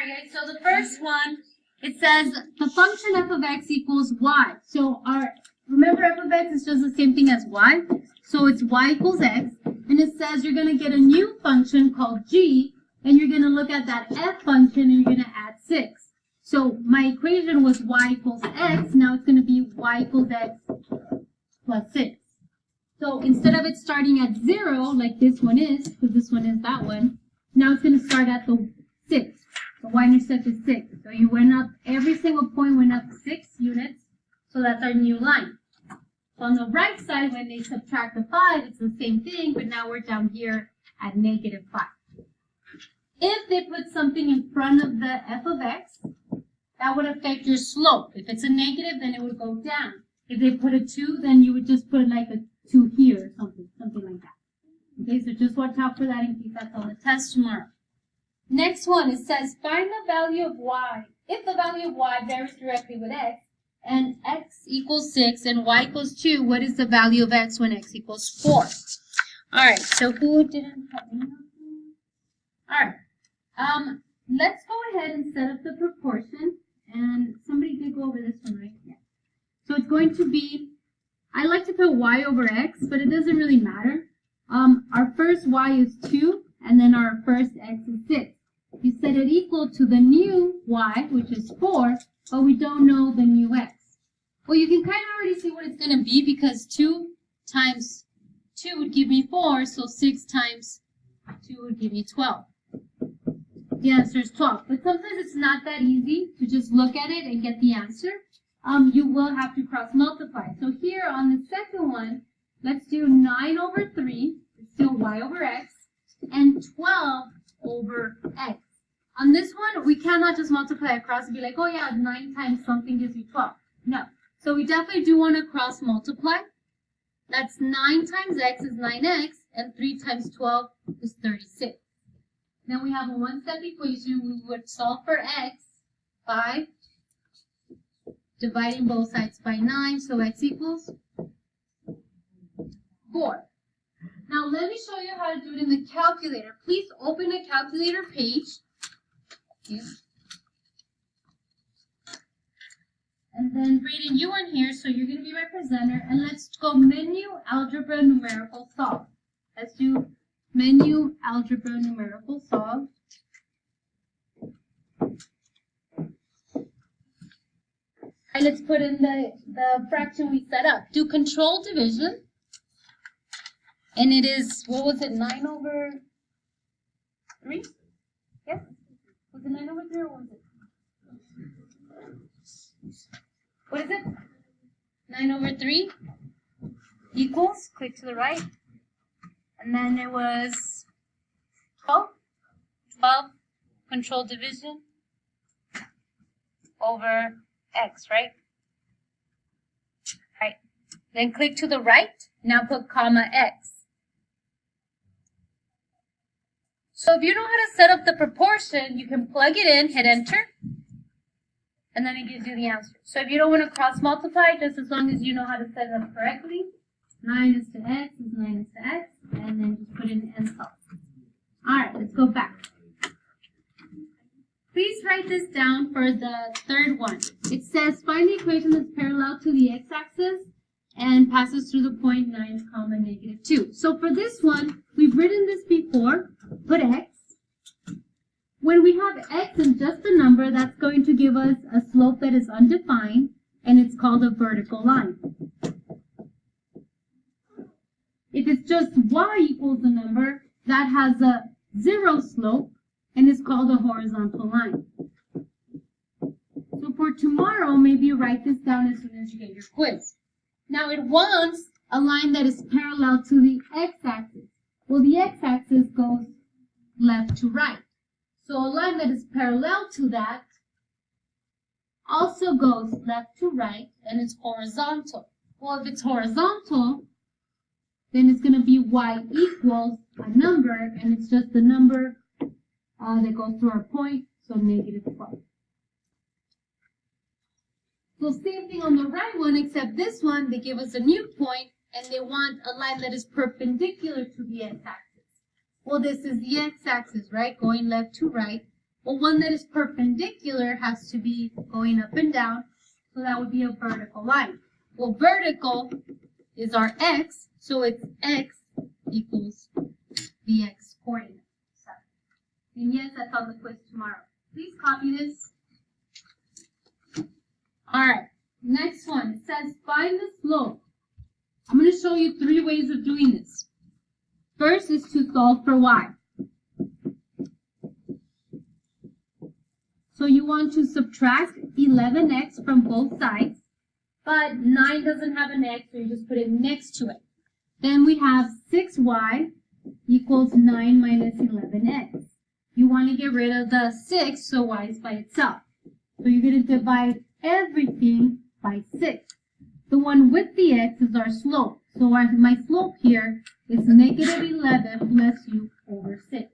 Alright guys, so the first one, it says the function f of x equals y. So remember f of x is just the same thing as y. So it's y equals x. And it says you're going to get a new function called g. And you're going to look at that f function and you're going to add 6. So my equation was y equals x. Now it's going to be y equals x plus 6. So instead of it starting at 0, like this one is, because this one is that one, now it's going to start at the 6. The y-intercept is 6. So you went up, every single point went up 6 units. So that's our new line. So on the right side, when they subtract the 5, it's the same thing, but now we're down here at negative 5. If they put something in front of the f of x, that would affect your slope. If it's a negative, then it would go down. If they put a 2, then you would just put like a 2 here or something like that. Okay, so just watch out for that in case that's on the test tomorrow. Next one, it says find the value of y. If the value of y varies directly with x, and x equals 6 and y equals 2, what is the value of x when x equals 4? Alright, so who didn't have any? Alright, let's go ahead and set up the proportion. And somebody did go over this one, right? Yeah. So it's going to be, I like to put y over x, but it doesn't really matter. Our first y is 2, and then our first x is 6. You set it equal to the new y, which is 4, but we don't know the new x. Well, you can kind of already see what it's going to be because 2 times 2 would give me 4, so 6 times 2 would give me 12. The answer is 12, but sometimes it's not that easy to just look at it and get the answer. You will have to cross multiply. So here on the second one, let's do 9 over 3, it's still y over x, and 12 over x. On this one, we cannot just multiply across and be like, oh yeah, 9 times something gives you 12. No. So we definitely do want to cross multiply. That's 9 times x is 9x, and 3 times 12 is 36. Then we have a one-step equation. We would solve for x by dividing both sides by 9, so x equals 4. Now let me show you how to do it in the calculator. Please open a calculator page. Okay. And then Brayden, you weren't here, so you're going to be my presenter. And let's go menu, algebra, numerical, solve. Let's do menu, algebra, numerical, solve. And let's put in the fraction we set up. Do control division. And it is, what was it, 9 over 3? Yes? Was it 9 over 3 or what was it? What is it? 9 over 3 equals, click to the right. And then it was 12. 12, control division over x, right? Right. Then click to the right. Now put comma x. So if you know how to set up the proportion, you can plug it in, hit enter, and then it gives you the answer. So if you don't want to cross multiply, just as long as you know how to set it up correctly, 9 is to x is 9 is to x, and then just put in and solve. Alright, let's go back. Please write this down for the third one. It says find the equation that's parallel to the x-axis and passes through the point 9, comma, negative 2. So for this one, we've written this before. Put x. When we have x and just a number, that's going to give us a slope that is undefined, and it's called a vertical line. If it's just y equals a number, that has a 0 slope, and is called a horizontal line. So for tomorrow, maybe write this down as soon as you get your quiz. Now it wants a line that is parallel to the x-axis. Well, the x-axis goes left to right. So a line that is parallel to that also goes left to right, and it's horizontal. Well, if it's horizontal, then it's going to be y equals a number, and it's just the number that goes through our point, so negative 12. So same thing on the right one, except this one, they give us a new point, and they want a line that is perpendicular to the x-axis. Well, this is the x-axis, right, going left to right. Well, one that is perpendicular has to be going up and down, so that would be a vertical line. Well, vertical is our x, so it's x equals the x coordinate. And yes, that's on the quiz tomorrow. Please copy this. Alright, next one. It says find the slope. I'm going to show you 3 ways of doing this. First is to solve for y. So you want to subtract 11x from both sides, but 9 doesn't have an x, so you just put it next to it. Then we have 6y equals 9 minus 11x. You want to get rid of the 6, so y is by itself. So you're going to divide everything by 6. The one with the x is our slope. So my slope here is negative 11 plus u over 6.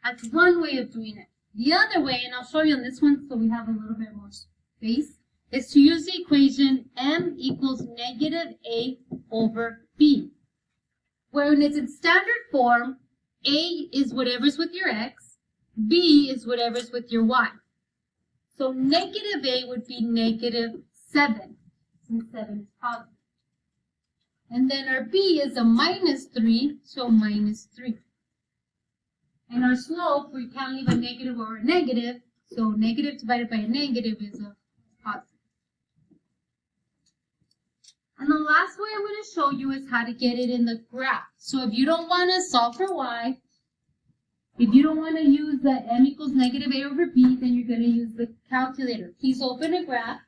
That's one way of doing it. The other way, and I'll show you on this one so we have a little bit more space, is to use the equation m equals negative a over b. When it's in standard form, a is whatever's with your x, b is whatever's with your y. So negative a would be negative 7, since 7 is positive. And then our b is a minus 3, so minus 3. And our slope, we can't leave a negative over a negative, so negative divided by a negative is a positive. And the last way I'm going to show you is how to get it in the graph. So if you don't want to solve for y, if you don't want to use the m equals negative a over b, then you're going to use the calculator. Please open a graph,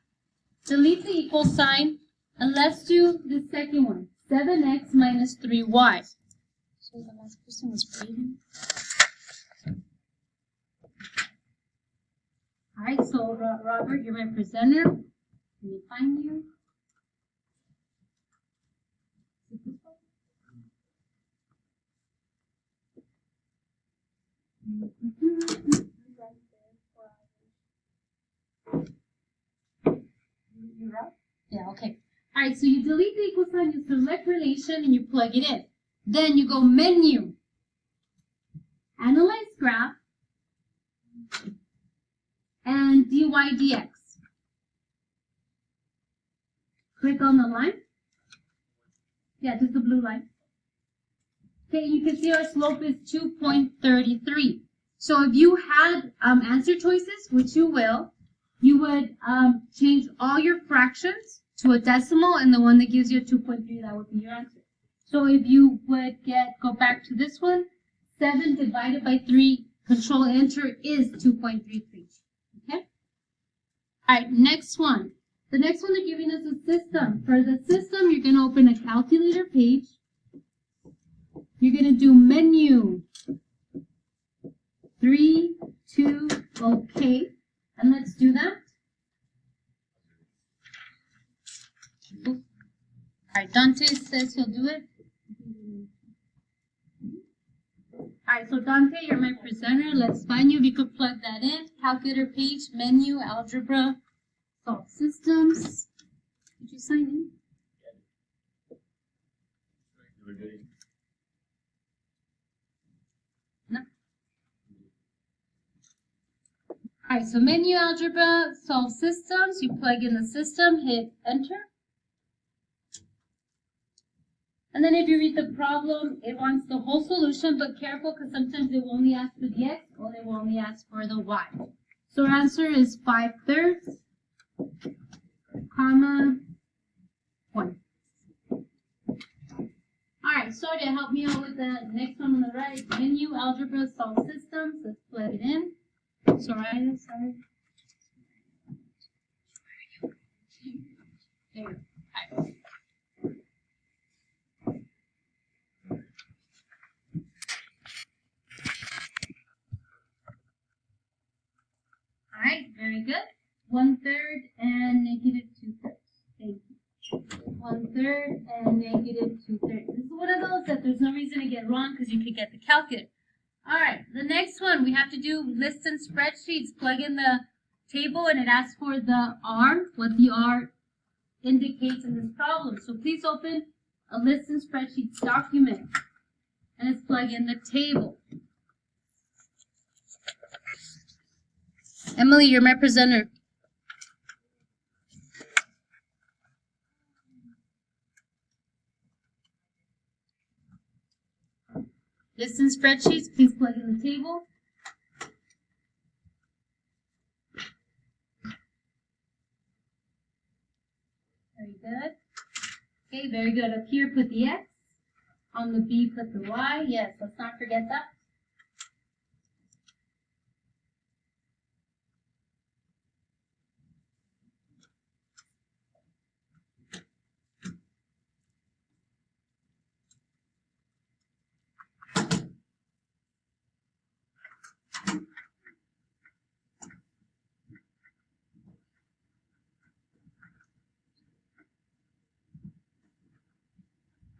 delete the equal sign, and let's do the second one, 7x minus 3y. So the last person was reading. All right, so Robert, you're my presenter. Let me find you. You're up? Yeah, okay. All right, so you delete the equal sign, you select relation, and you plug it in. Then you go menu, analyze graph, and dy dx. Click on the line. Yeah, just the blue line. Okay, you can see our slope is 2.33. So if you had answer choices, which you will, you would change all your fractions to a decimal, and the one that gives you a 2.3, that would be your answer. So if you would go back to this one, 7 divided by 3, control enter is 2.33. Okay? All right, next one. The next one they're giving us a system. For the system, you're going to open a calculator page. You're going to do menu, 3, 2, okay. And let's do that. All right, Dante says he'll do it. All right, so Dante, you're my presenter. Let's find you. If you could plug that in. Calculator page, menu, algebra, solve systems. Did you sign in? No. All right, so menu, algebra, solve systems. You plug in the system, hit enter. And then if you read the problem, it wants the whole solution, but careful because sometimes it will only ask for the x or it will only ask for the y. So our answer is 5/3, comma, 1. Alright, Sonia, help me out with the next one on the right. Menu, algebra, solve systems. Let's plug it in. Soraya, sorry. There you go. All right. Alright, very good. 1/3 and negative 2/3. Thank you. 1/3 and negative 2/3. This is one of those that there's no reason to get wrong because you could get the calculator. Alright, the next one we have to do lists and spreadsheets. Plug in the table and it asks for the R, what the R indicates in this problem. So please open a list and spreadsheets document and let's plug in the table. Emily, you're my presenter. Listen spreadsheets, please plug in the table. Very good. Okay, very good. Up here, put the X. On the B, put the Y. Yes, let's not forget that.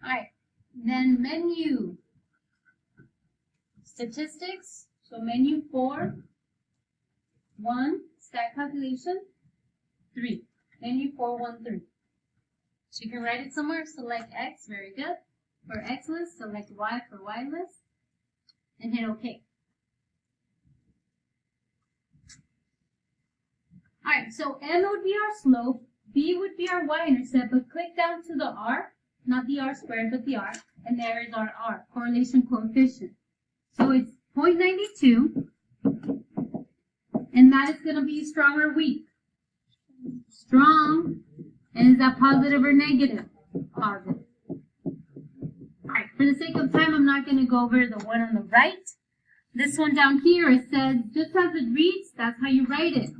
Alright, then menu. Statistics. So menu 4, 1, stack calculation, 3. Menu 4, 1, 3. So you can write it somewhere. Select X, very good. For X list, select Y for Y list, and hit OK. Alright, so M would be our slope, B would be our y-intercept, but click down to the R, not the R squared, but the R, and there is our R, correlation coefficient. So it's 0.92, and that is going to be strong or weak? Strong. And is that positive or negative? Positive. Alright, for the sake of time, I'm not going to go over the one on the right. This one down here, it says, just as it reads, that's how you write it.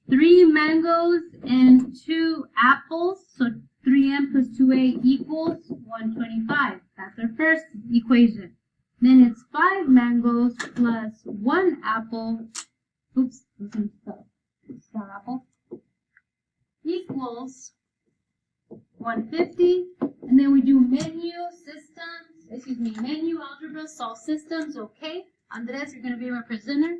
3 mangoes and 2 apples, so 3m plus 2a equals 125. That's our first equation. Then it's 5 mangoes plus 1 apple, oops, spell apple, equals 150. And then we do menu algebra, solve systems, okay. Andres, you're going to be my presenter.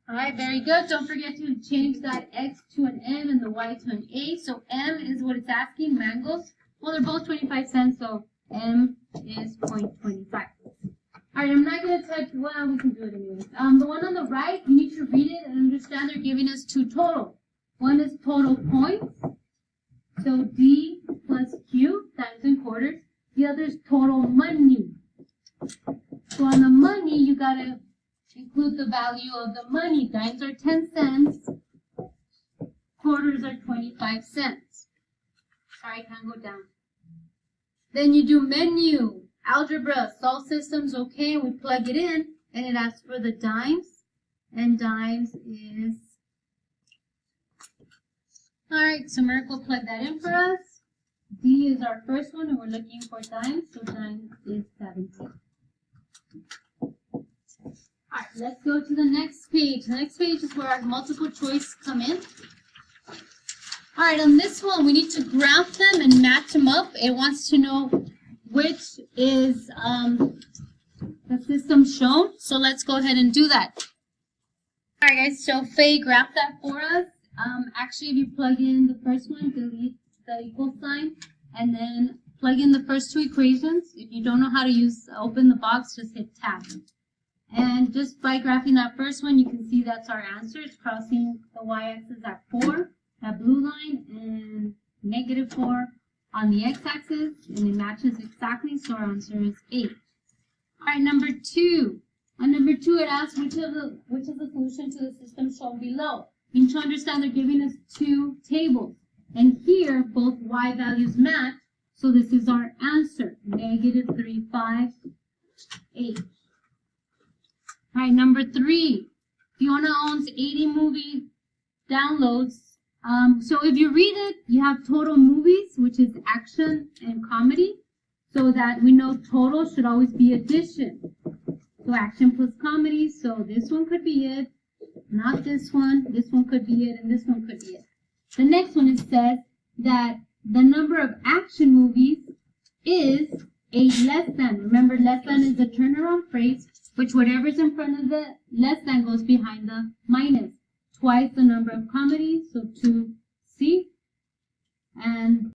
Alright, very good. Don't forget to change that X to an M and the Y to an A. So M is what it's asking, mangoes. Well, they're both 25 cents, so M is 0.25. Alright, I'm not going to type, well, we can do it anyways. The one on the right, you need to read it and understand they're giving us 2 total. One is total points, so D plus Q times in quarters. The other is total money. So on the money, you got to include the value of the money. Dimes are 10 cents. Quarters are 25 cents. Sorry, I can't go down. Then you do menu, algebra, solve systems, okay. We plug it in, and it asks for the dimes. And dimes is... Alright, so Miracle plugged that in for us. D is our first one, and we're looking for dimes, so dimes is 17. Alright, let's go to the next page. The next page is where our multiple choice come in. Alright, on this one, we need to graph them and match them up. It wants to know which is the system shown. So let's go ahead and do that. Alright guys, so Faye graphed that for us. Actually, if you plug in the first one, delete the equal sign, and then plug in the first 2 equations. If you don't know how to open the box, just hit tab. And just by graphing that first one, you can see that's our answer. It's crossing the y-axis at 4, that blue line, and negative 4 on the x-axis, and it matches exactly, so our answer is 8. Alright, number 2. On number 2, it asks which is the solution to the system shown below. You need to understand they're giving us 2 tables. And here, both y values match, so this is our answer, negative 3, 5, 8. Alright, number 3, Fiona owns 80 movie downloads. So if you read it, you have total movies, which is action and comedy, so that we know total should always be addition. So action plus comedy, so this one could be it, not this one could be it, and this one could be it. The next one, it says that the number of action movies is a less than. Remember, less than is a turnaround phrase, which whatever's in front of the less than goes behind the minus. Twice the number of comedies, so 2C, and